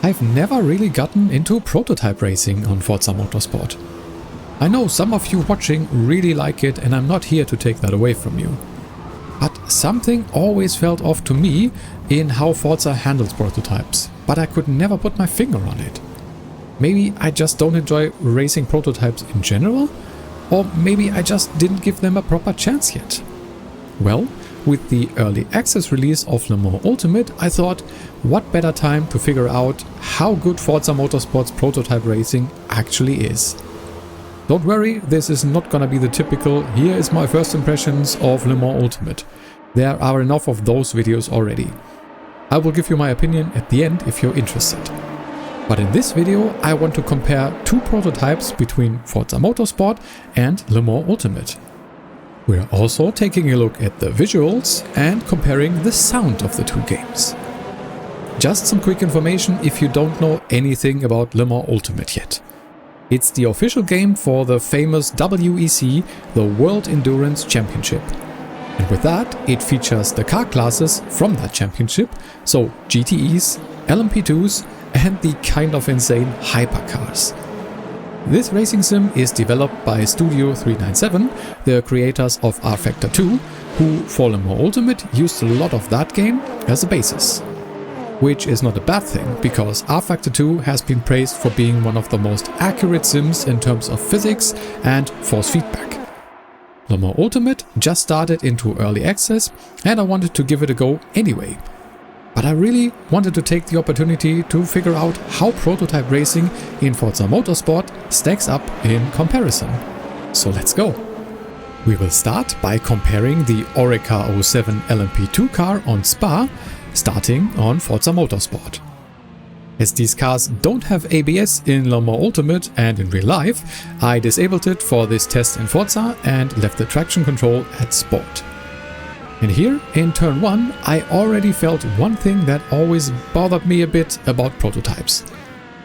I've never really gotten into prototype racing on Forza Motorsport. I know some of you watching really like it and I'm not here to take that away from you. But something always felt off to me in how Forza handles prototypes, but I could never put my finger on it. Maybe I just don't enjoy racing prototypes in general, or maybe I just didn't give them a proper chance yet. Well, with the early access release of Le Mans Ultimate, I thought, what better time to figure out how good Forza Motorsports Prototype racing actually is. Don't worry, this is not gonna be the typical "here is my first impressions of Le Mans Ultimate." There are enough of those videos already. I will give you my opinion at the end if you're interested. But in this video I want to compare two prototypes between Forza Motorsport and Le Mans Ultimate. We're also taking a look at the visuals and comparing the sound of the two games. Just some quick information if you don't know anything about Le Mans Ultimate yet. It's the official game for the famous WEC, the World Endurance Championship. And with that, it features the car classes from that championship, so GTEs, LMP2s and the kind of insane hypercars. This racing sim is developed by Studio 397, the creators of rFactor 2, who for Le Mans Ultimate used a lot of that game as a basis. Which is not a bad thing, because rFactor 2 has been praised for being one of the most accurate sims in terms of physics and force feedback. Le Mans Ultimate just started into early access and I wanted to give it a go anyway. But I really wanted to take the opportunity to figure out how prototype racing in Forza Motorsport stacks up in comparison. So let's go! We will start by comparing the Oreca 07 LMP2 car on Spa, starting on Forza Motorsport. As these cars don't have ABS in Le Mans Ultimate and in real life, I disabled it for this test in Forza and left the traction control at Sport. And here, in turn 1, I already felt one thing that always bothered me a bit about prototypes.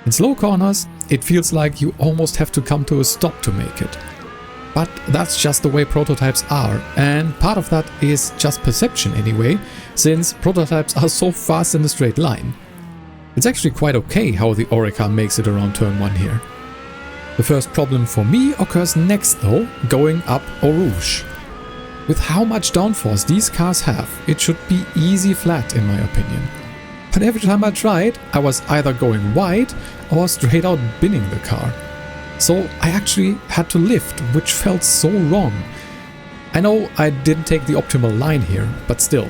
In slow corners, it feels like you almost have to come to a stop to make it. But that's just the way prototypes are, and part of that is just perception anyway, since prototypes are so fast in a straight line. It's actually quite okay how the Oreca makes it around turn 1 here. The first problem for me occurs next though, going up Eau Rouge. With how much downforce these cars have, it should be easy flat in my opinion. But every time I tried, I was either going wide or straight out binning the car. So I actually had to lift, which felt so wrong. I know I didn't take the optimal line here, but still.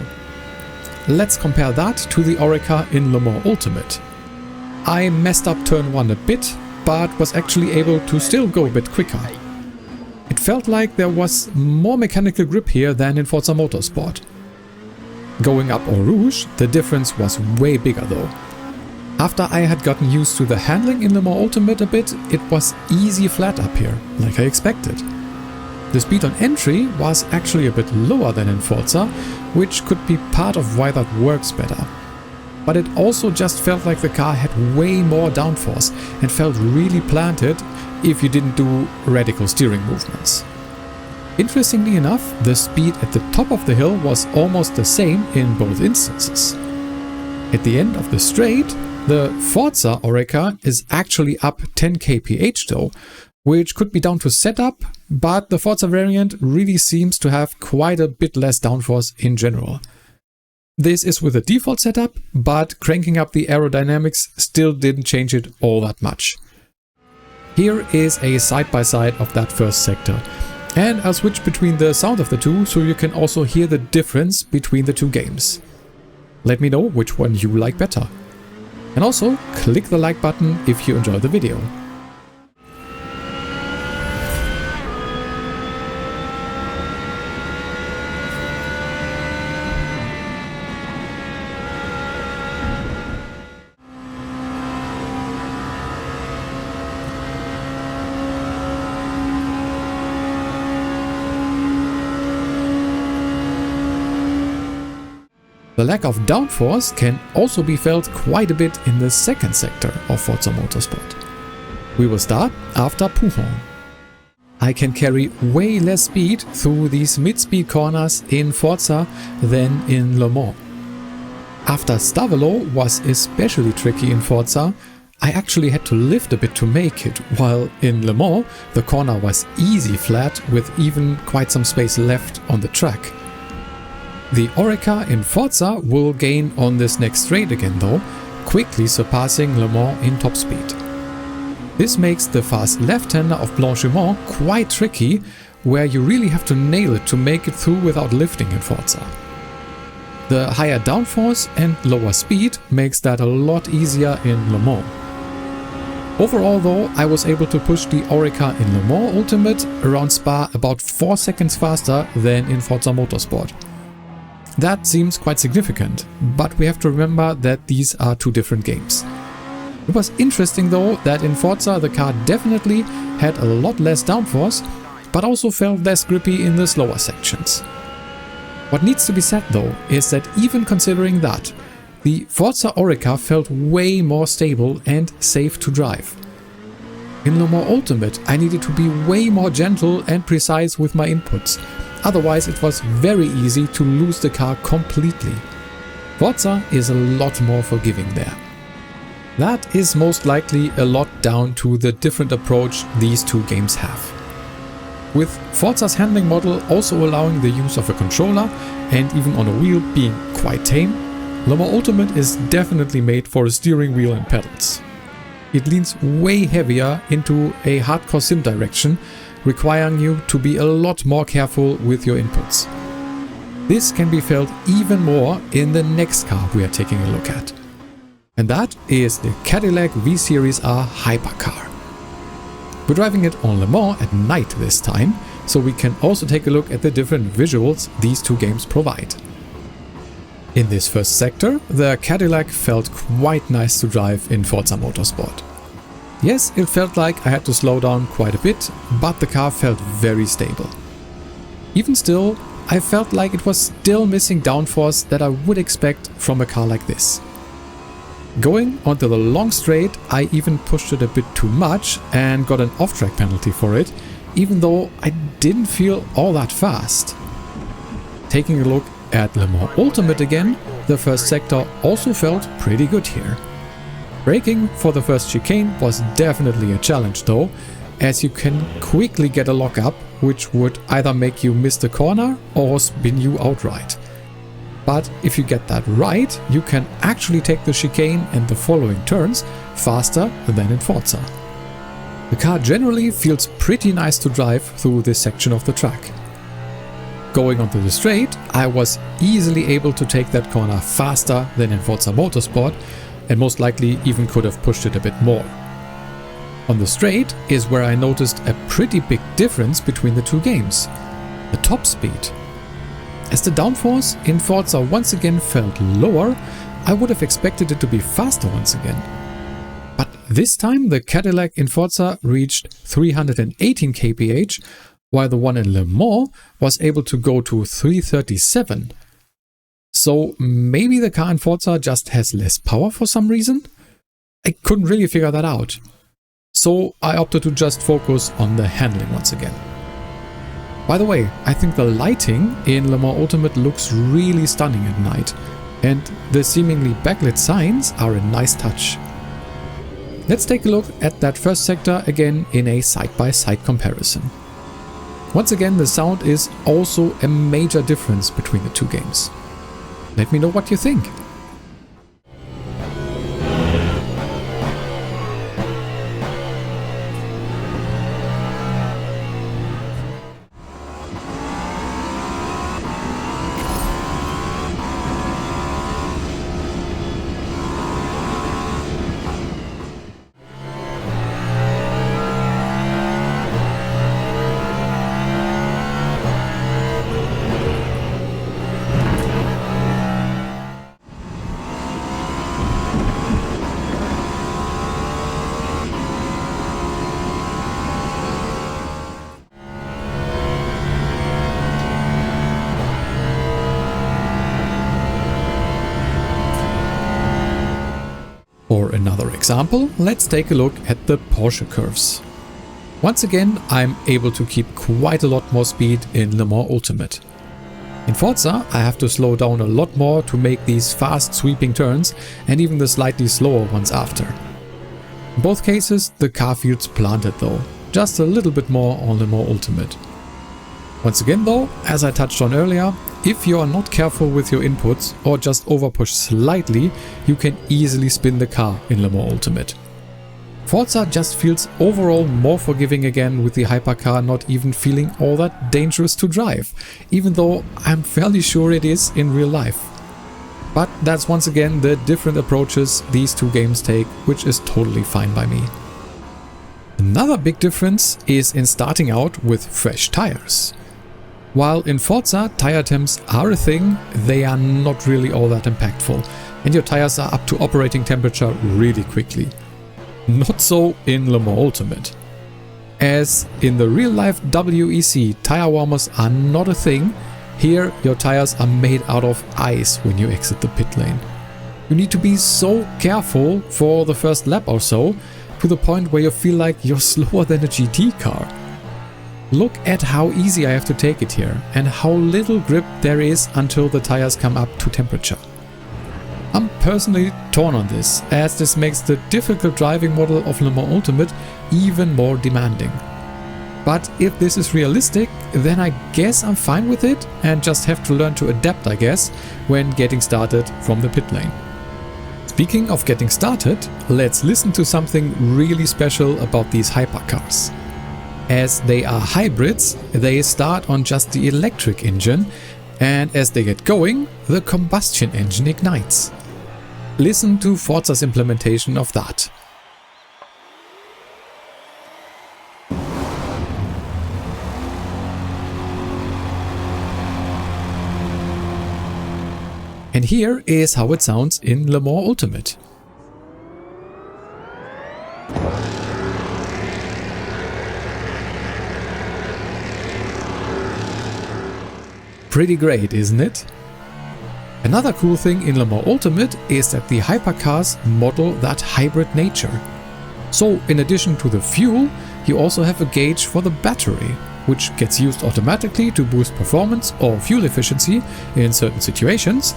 Let's compare that to the Oreca in Le Mans Ultimate. I messed up turn 1 a bit, but was actually able to still go a bit quicker. It felt like there was more mechanical grip here than in Forza Motorsport. Going up Eau Rouge, the difference was way bigger though. After I had gotten used to the handling in Le Mans Ultimate a bit, it was easy flat up here, like I expected. The speed on entry was actually a bit lower than in Forza, which could be part of why that works better. But it also just felt like the car had way more downforce and felt really planted if you didn't do radical steering movements. Interestingly enough, the speed at the top of the hill was almost the same in both instances. At the end of the straight, the Forza Oreca is actually up 10 kph though, which could be down to setup, but the Forza variant really seems to have quite a bit less downforce in general. This is with a default setup, but cranking up the aerodynamics still didn't change it all that much. Here is a side-by-side of that first sector, and I'll switch between the sound of the two so you can also hear the difference between the two games. Let me know which one you like better. And also, click the like button if you enjoy the video. The lack of downforce can also be felt quite a bit in the second sector of Forza Motorsport. We will start after Pouhon. I can carry way less speed through these mid-speed corners in Forza than in Le Mans. After Stavelo was especially tricky in Forza, I actually had to lift a bit to make it, while in Le Mans the corner was easy flat with even quite some space left on the track. The Oreca in Forza will gain on this next straight again though, quickly surpassing Le Mans in top speed. This makes the fast left-hander of Blanchimont quite tricky, where you really have to nail it to make it through without lifting in Forza. The higher downforce and lower speed makes that a lot easier in Le Mans. Overall though, I was able to push the Oreca in Le Mans Ultimate around Spa about 4 seconds faster than in Forza Motorsport. That seems quite significant, but we have to remember that these are two different games. It was interesting though that in Forza the car definitely had a lot less downforce, but also felt less grippy in the slower sections. What needs to be said though is that even considering that, the Forza Oreca felt way more stable and safe to drive. In Le Mans Ultimate I needed to be way more gentle and precise with my inputs, otherwise it was very easy to lose the car completely. Forza is a lot more forgiving there. That is most likely a lot down to the different approach these two games have. With Forza's handling model also allowing the use of a controller and even on a wheel being quite tame, Le Mans Ultimate is definitely made for a steering wheel and pedals. It leans way heavier into a hardcore sim direction, requiring you to be a lot more careful with your inputs. This can be felt even more in the next car we are taking a look at. And that is the Cadillac V-Series R Hypercar. We're driving it on Le Mans at night this time, so we can also take a look at the different visuals these two games provide. In this first sector, the Cadillac felt quite nice to drive in Forza Motorsport. Yes, it felt like I had to slow down quite a bit, but the car felt very stable. Even still, I felt like it was still missing downforce that I would expect from a car like this. Going onto the long straight, I even pushed it a bit too much and got an off-track penalty for it, even though I didn't feel all that fast. Taking a look at Le Mans Ultimate again, the first sector also felt pretty good here. Braking for the first chicane was definitely a challenge though, as you can quickly get a lock-up which would either make you miss the corner or spin you outright. But if you get that right, you can actually take the chicane and the following turns faster than in Forza. The car generally feels pretty nice to drive through this section of the track. Going onto the straight, I was easily able to take that corner faster than in Forza Motorsport, and most likely even could have pushed it a bit more. On the straight is where I noticed a pretty big difference between the two games: the top speed. As the downforce in Forza once again felt lower, I would have expected it to be faster once again. But this time the Cadillac in Forza reached 318 kph, while the one in Le Mans was able to go to 337. So maybe the car in Forza just has less power for some reason? I couldn't really figure that out. So I opted to just focus on the handling once again. By the way, I think the lighting in Le Mans Ultimate looks really stunning at night, and the seemingly backlit signs are a nice touch. Let's take a look at that first sector again in a side-by-side comparison. Once again, the sound is also a major difference between the two games. Let me know what you think. For another example, let's take a look at the Porsche curves. Once again, I'm able to keep quite a lot more speed in Le Mans Ultimate. In Forza, I have to slow down a lot more to make these fast sweeping turns and even the slightly slower ones after. In both cases, the car feels planted though, just a little bit more on Le Mans Ultimate. Once again though, as I touched on earlier, if you are not careful with your inputs or just overpush slightly, you can easily spin the car in Le Mans Ultimate. Forza just feels overall more forgiving again, with the Hypercar not even feeling all that dangerous to drive, even though I'm fairly sure it is in real life. But that's once again the different approaches these two games take, which is totally fine by me. Another big difference is in starting out with fresh tires. While in Forza tire temps are a thing, they are not really all that impactful, and your tires are up to operating temperature really quickly. Not so in Le Mans Ultimate. As in the real life WEC, tire warmers are not a thing. Here your tires are made out of ice when you exit the pit lane. You need to be so careful for the first lap or so, to the point where you feel like you're slower than a GT car. Look at how easy I have to take it here and how little grip there is until the tires come up to temperature. I'm personally torn on this, as this makes the difficult driving model of Le Mans Ultimate even more demanding. But if this is realistic, then I guess I'm fine with it and just have to learn to adapt, I guess, when getting started from the pit lane. Speaking of getting started, let's listen to something really special about these hypercars. As they are hybrids, they start on just the electric engine, and as they get going, the combustion engine ignites. Listen to Forza's implementation of that. And here is how it sounds in Le Mans Ultimate. Pretty great, isn't it? Another cool thing in Le Mans Ultimate is that the hypercars model that hybrid nature. So in addition to the fuel, you also have a gauge for the battery, which gets used automatically to boost performance or fuel efficiency in certain situations,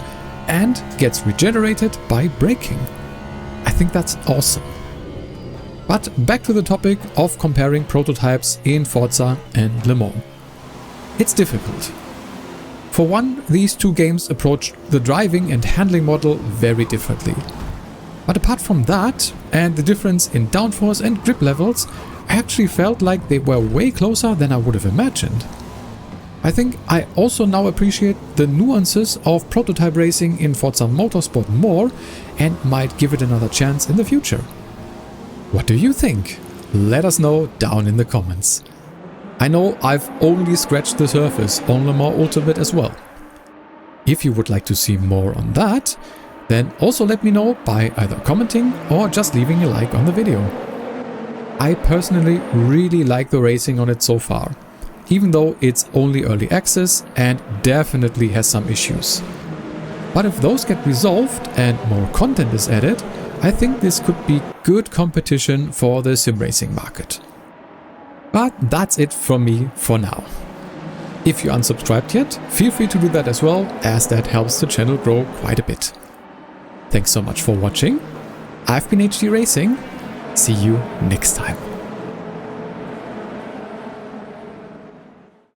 and gets regenerated by braking. I think that's awesome. But back to the topic of comparing prototypes in Forza and Le Mans. It's difficult. For one, these two games approach the driving and handling model very differently. But apart from that, and the difference in downforce and grip levels, I actually felt like they were way closer than I would have imagined. I think I also now appreciate the nuances of prototype racing in Forza Motorsport more and might give it another chance in the future. What do you think? Let us know down in the comments. I know I've only scratched the surface on Le Mans Ultimate as well. If you would like to see more on that, then also let me know by either commenting or just leaving a like on the video. I personally really like the racing on it so far, even though it's only early access and definitely has some issues. But if those get resolved and more content is added, I think this could be good competition for the sim racing market. But that's it from me for now. If you unsubscribed yet, feel free to do that as well, as that helps the channel grow quite a bit. Thanks so much for watching. I've been HD Racing. See you next time.